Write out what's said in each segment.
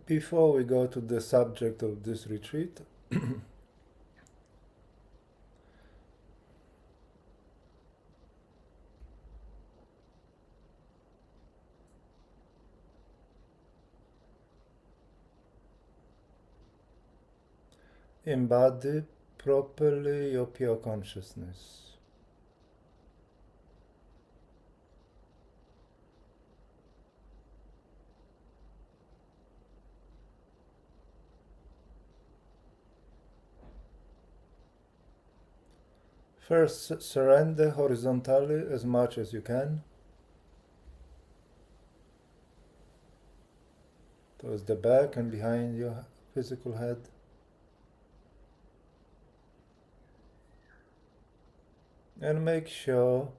Before we go to the subject of this retreat, embody properly your pure consciousness. First, surrender horizontally as much as you can towards the back and behind your physical head. And make sure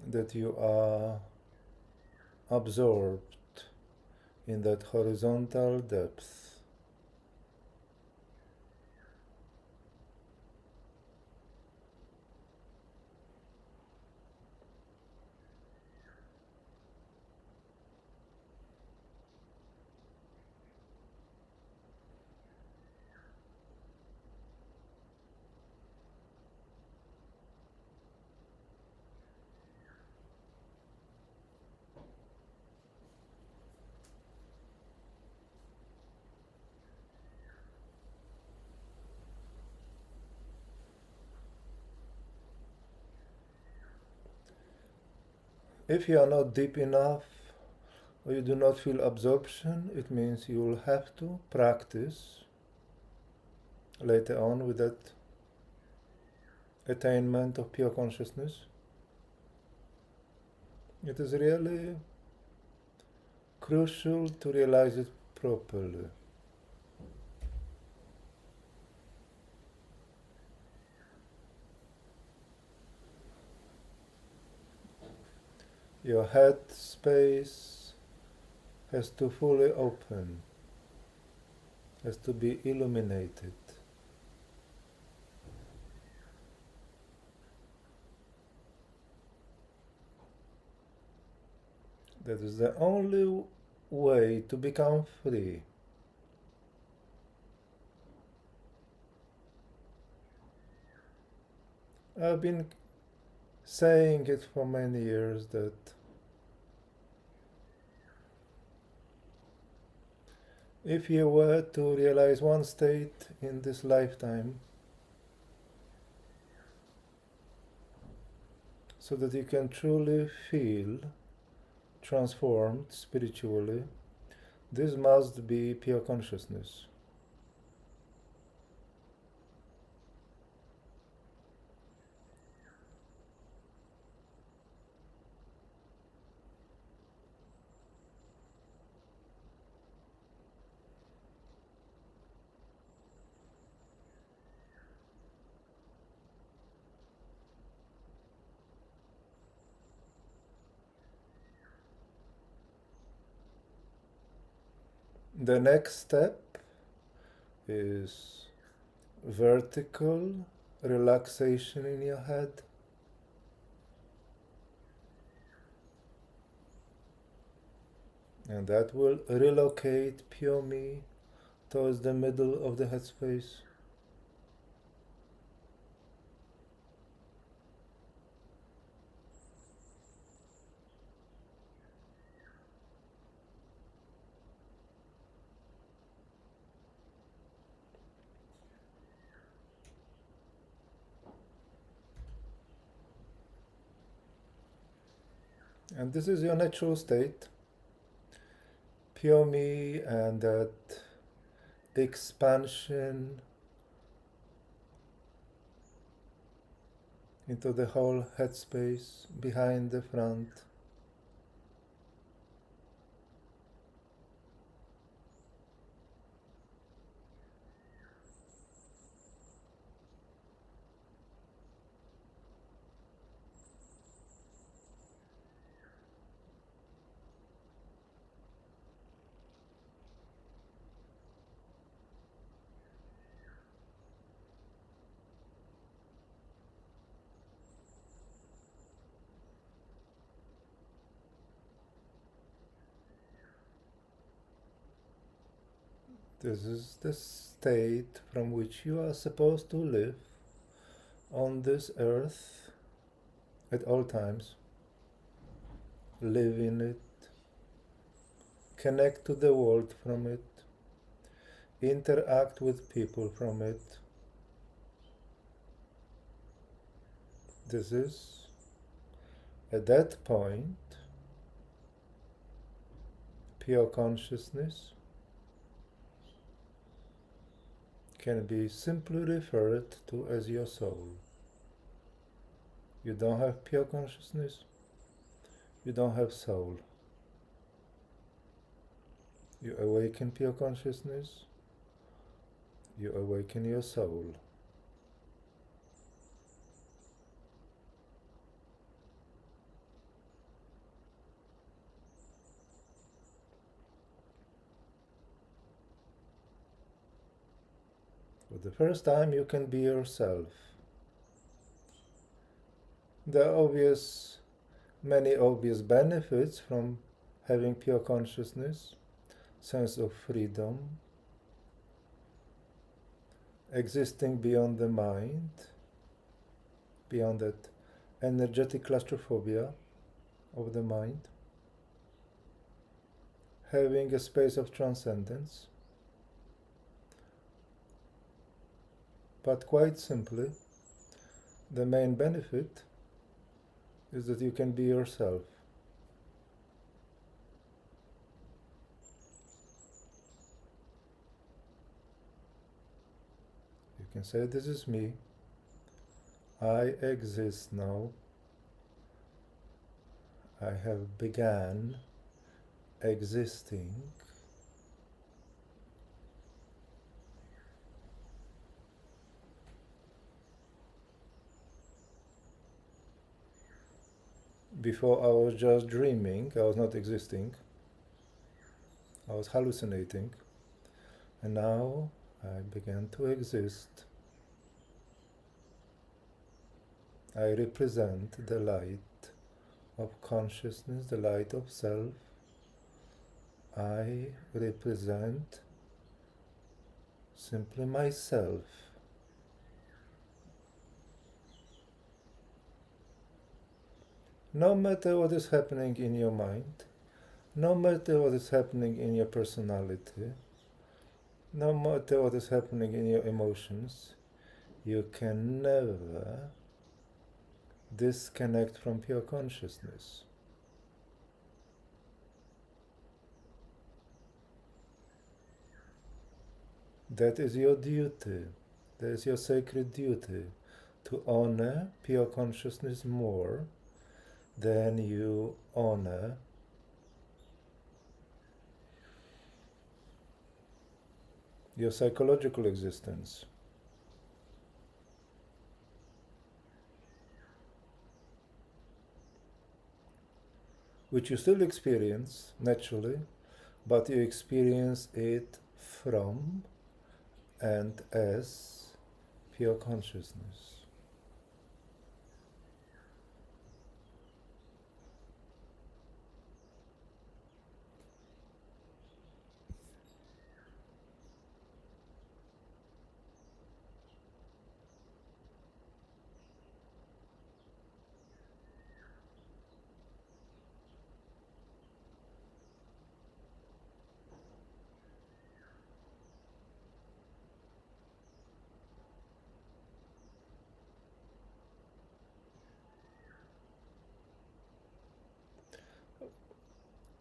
that you are absorbed in that horizontal depth. If you are not deep enough or you do not feel absorption, it means you will have to practice later on with that attainment of pure consciousness. It is really crucial to realize it properly. Your head space has to fully open, has to be illuminated. That is the only way to become free. I've been saying it for many years that if you were to realize one state in this lifetime, so that you can truly feel transformed spiritually, this must be pure consciousness. The next step is vertical relaxation in your head. And that will relocate pure me towards the middle of the headspace. And this is your natural state. Pure me and that expansion into the whole headspace, behind the front. This is the state from which you are supposed to live on this earth at all times. Live in it, connect to the world from it, interact with people from it. This is, at that point, pure consciousness can be simply referred to as your soul. You don't have pure consciousness, you don't have soul. You awaken pure consciousness, you awaken your soul. For the first time, you can be yourself. There are many obvious benefits from having pure consciousness, sense of freedom, existing beyond the mind, beyond that energetic claustrophobia of the mind, having a space of transcendence. But quite simply, the main benefit is that you can be yourself. You can say, this is me. I exist now. I have begun existing. Before I was just dreaming, I was not existing. I was hallucinating. And now I began to exist. I represent the light of consciousness, the light of self. I represent simply myself. No matter what is happening in your mind, no matter what is happening in your personality, no matter what is happening in your emotions, you can never disconnect from pure consciousness. That is your duty. That is your sacred duty, to honor pure consciousness more than you honor your psychological existence. Which you still experience naturally, but you experience it from and as pure consciousness.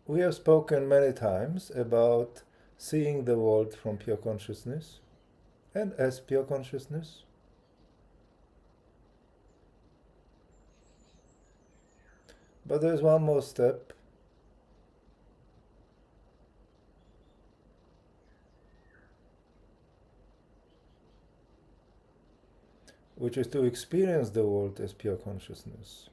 We have spoken many times about seeing the world from pure consciousness and as pure consciousness. But there's one more step. Which is to experience the world as pure consciousness.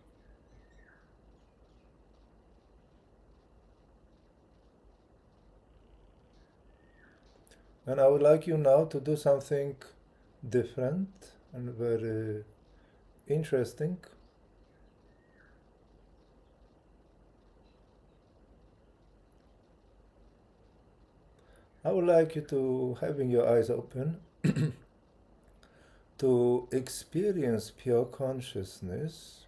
And I would like you now to do something different and very interesting. I would like you to, having your eyes open, to experience pure consciousness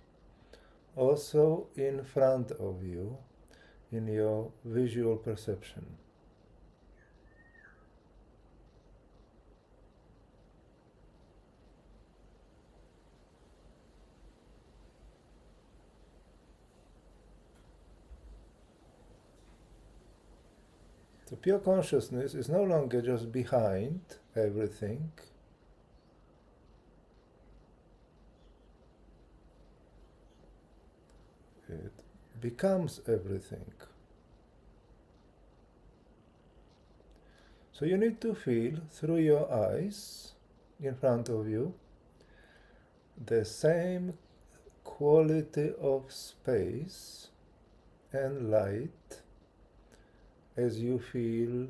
also in front of you in your visual perception. So pure consciousness is no longer just behind everything. It becomes everything. So you need to feel through your eyes in front of you the same quality of space and light as you feel,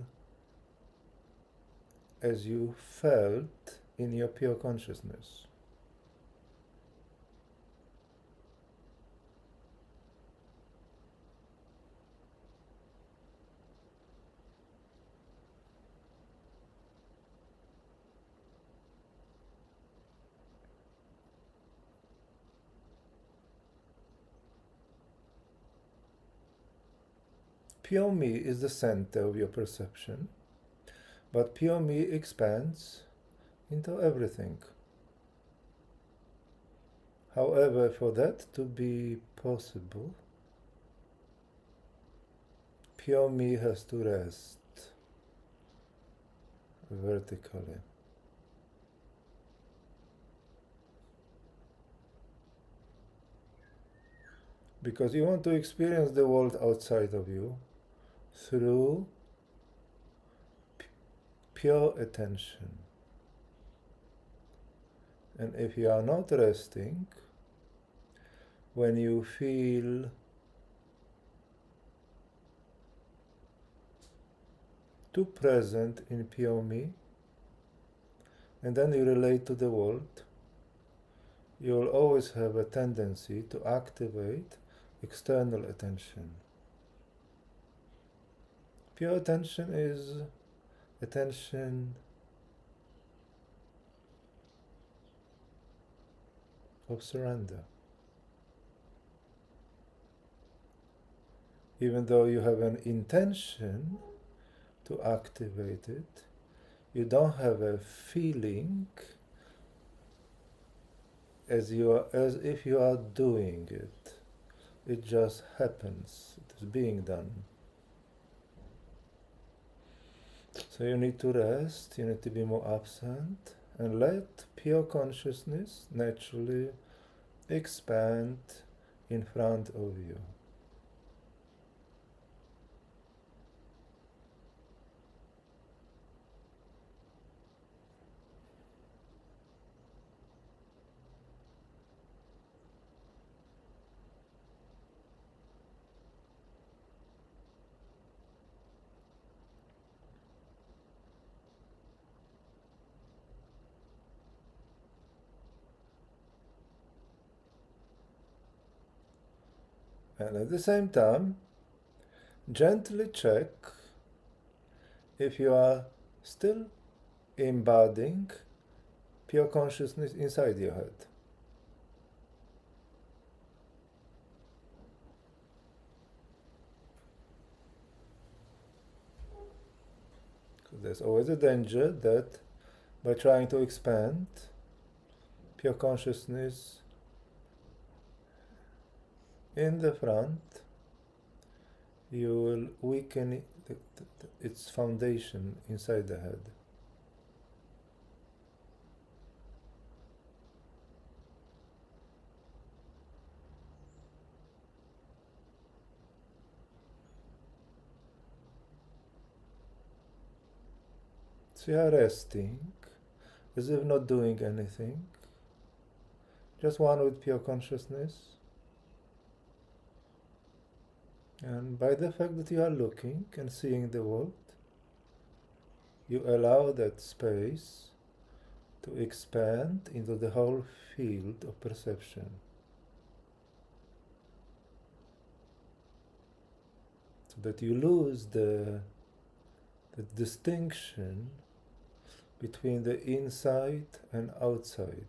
as you felt in your pure consciousness. Pure me is the center of your perception, but pure me expands into everything. However, for that to be possible, pure me has to rest vertically. Because you want to experience the world outside of you through pure attention. And if you are not resting, when you feel too present in pure me, and then you relate to the world, you will always have a tendency to activate external attention. Pure attention is attention of surrender. Even though you have an intention to activate it, you don't have a feeling as if you are doing it. It just happens. It is being done. So you need to rest, you need to be more absent, and let pure consciousness naturally expand in front of you. And at the same time, gently check if you are still embodying pure consciousness inside your head. Because there's always a danger that by trying to expand pure consciousness in the front, you will weaken its foundation inside the head. So you are resting, as if not doing anything, just one with pure consciousness. And by the fact that you are looking and seeing the world, you allow that space to expand into the whole field of perception. So that you lose the the distinction between the inside and outside.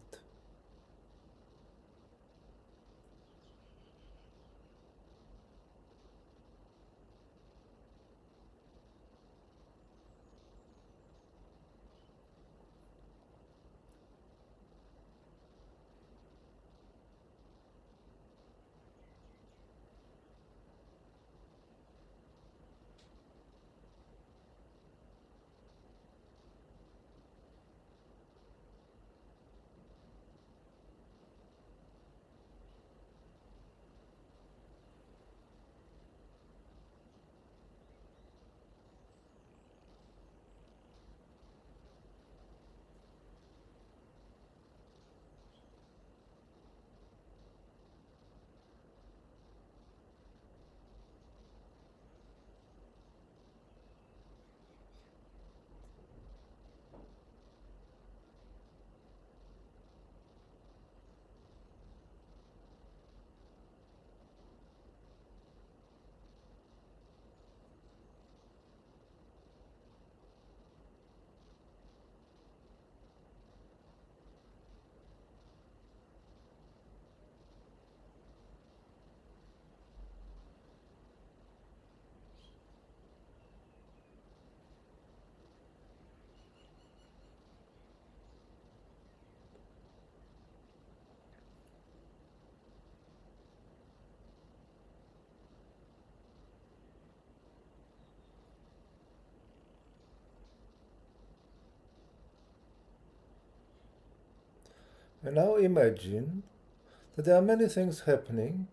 And now imagine that there are many things happening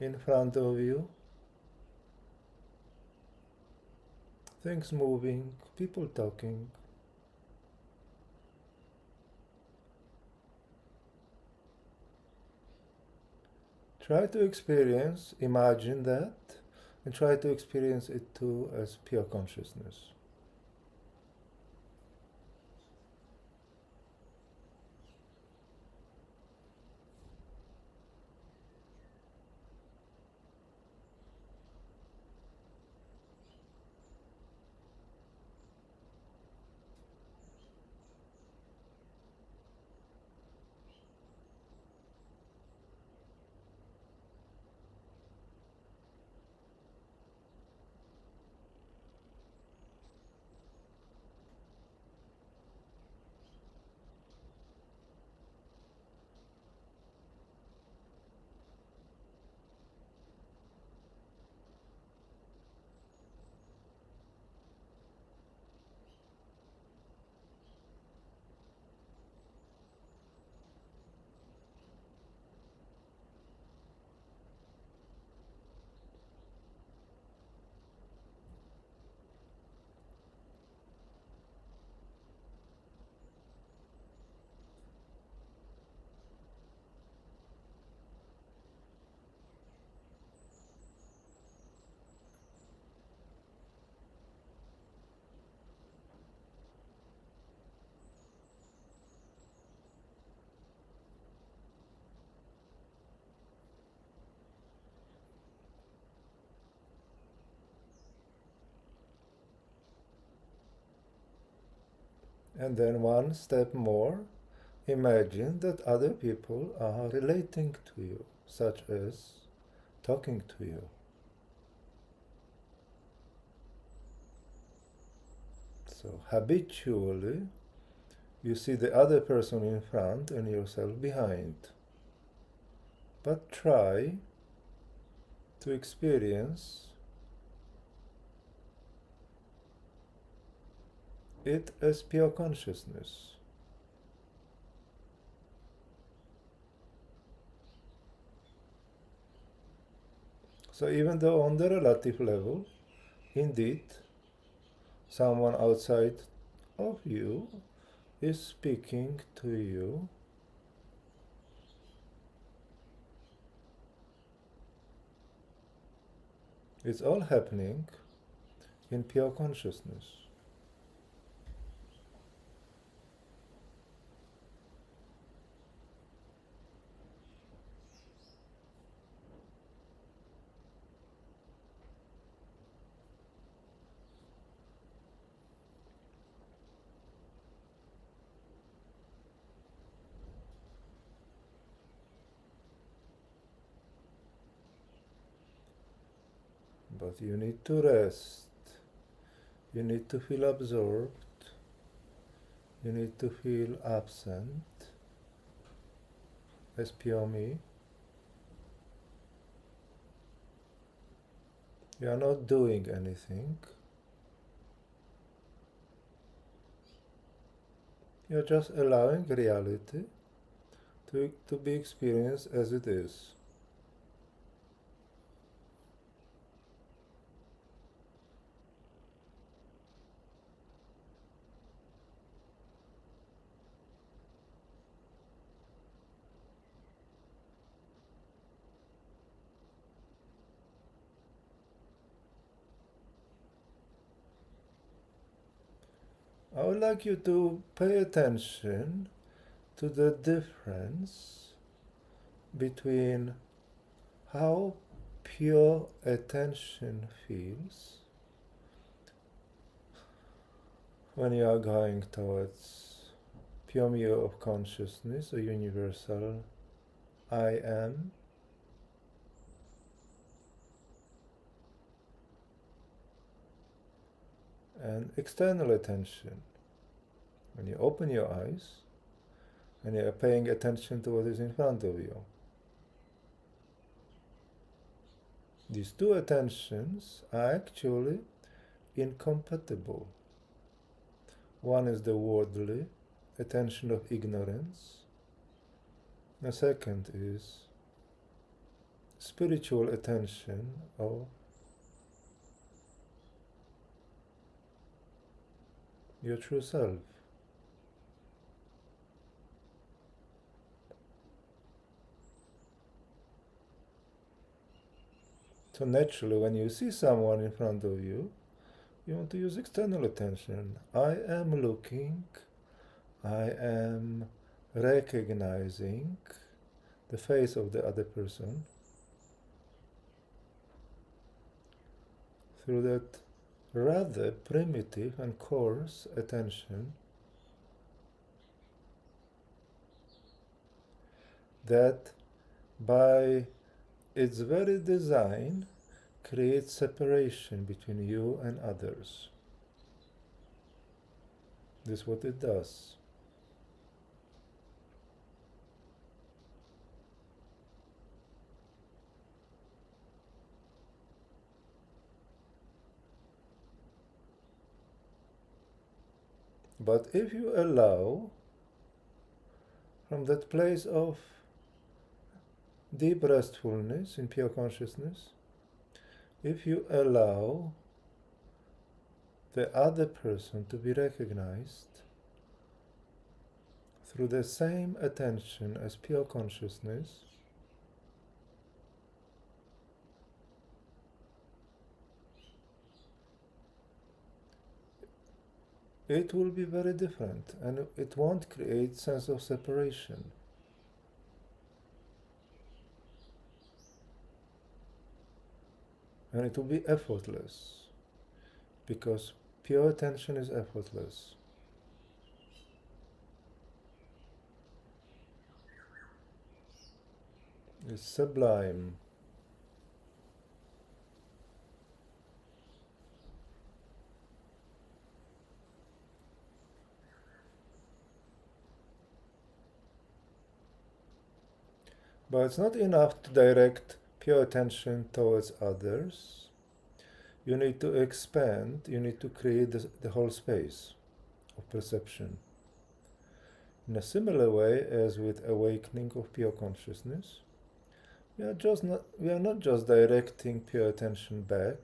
in front of you, things moving, people talking. Try to experience, imagine that, and try to experience it too as pure consciousness. And then one step more, imagine that other people are relating to you, such as talking to you. So habitually, you see the other person in front and yourself behind. But try to experience it as pure consciousness. So even though on the relative level, indeed, someone outside of you is speaking to you, it's all happening in pure consciousness. But you need to rest. You need to feel absorbed. You need to feel absent as pure me. You are not doing anything. You are just allowing reality to be experienced as it is. I would like you to pay attention to the difference between how pure attention feels when you are going towards pure mirror of consciousness, a universal I am, and external attention. When you open your eyes and you are paying attention to what is in front of you. These two attentions are actually incompatible. One is the worldly attention of ignorance. The second is spiritual attention of your true self. So naturally, when you see someone in front of you, you want to use external attention. I am looking, I am recognizing the face of the other person through that rather primitive and coarse attention that by its very design creates separation between you and others. This is what it does. But if you allow, from that place of deep restfulness in pure consciousness, if you allow the other person to be recognized through the same attention as pure consciousness, it will be very different, and it won't create sense of separation. And it will be effortless, because pure attention is effortless. It's sublime. But it's not enough to direct pure attention towards others. You need to expand, you need to create the whole space of perception. In a similar way as with awakening of pure consciousness, we are not just directing pure attention back,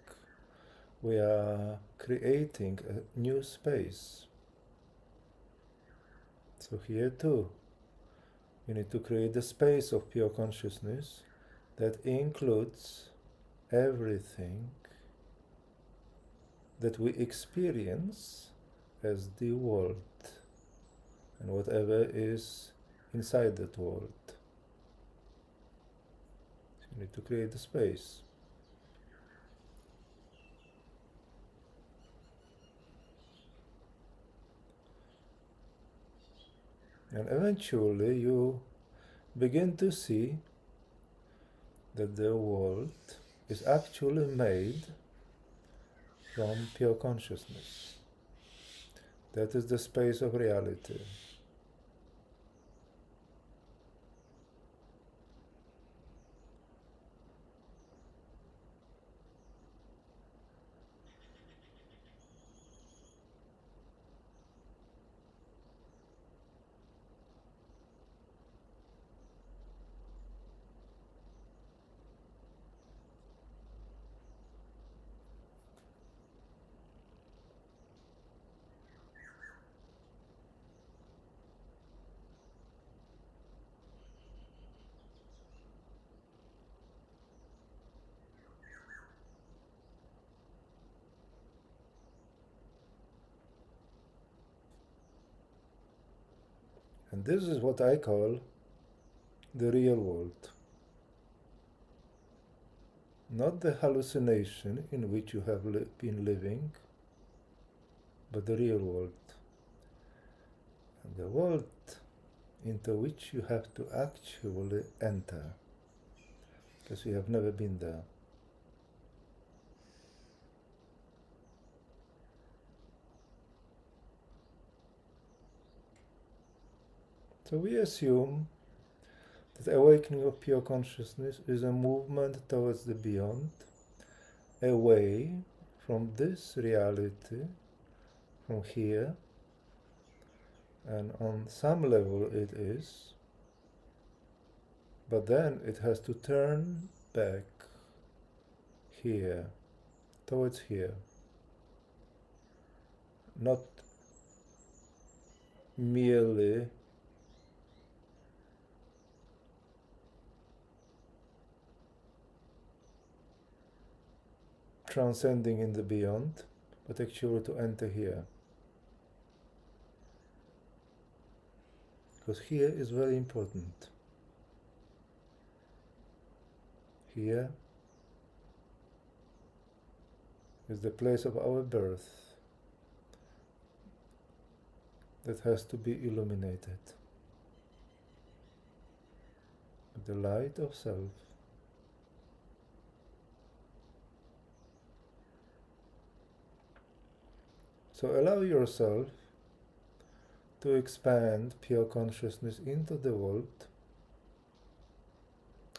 we are creating a new space. So here too, you need to create the space of pure consciousness that includes everything that we experience as the world and whatever is inside that world. So you need to create the space. And eventually you begin to see that the world is actually made from pure consciousness. That is the space of reality. And this is what I call the real world. Not the hallucination in which you have been living, but the real world. And the world into which you have to actually enter, because you have never been there. So we assume that awakening of pure consciousness is a movement towards the beyond, away from this reality, from here, and on some level it is, but then it has to turn back here, towards here, not merely transcending in the beyond, but actually to enter here. Because here is very important. Here is the place of our birth that has to be illuminated. The light of self. So allow yourself to expand pure consciousness into the world,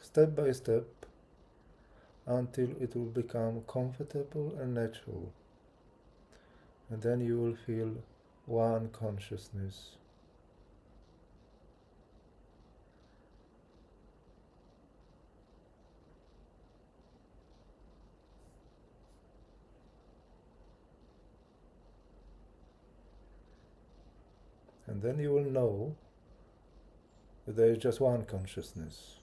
step by step, until it will become comfortable and natural. And then you will feel one consciousness. And then you will know that there is just one consciousness.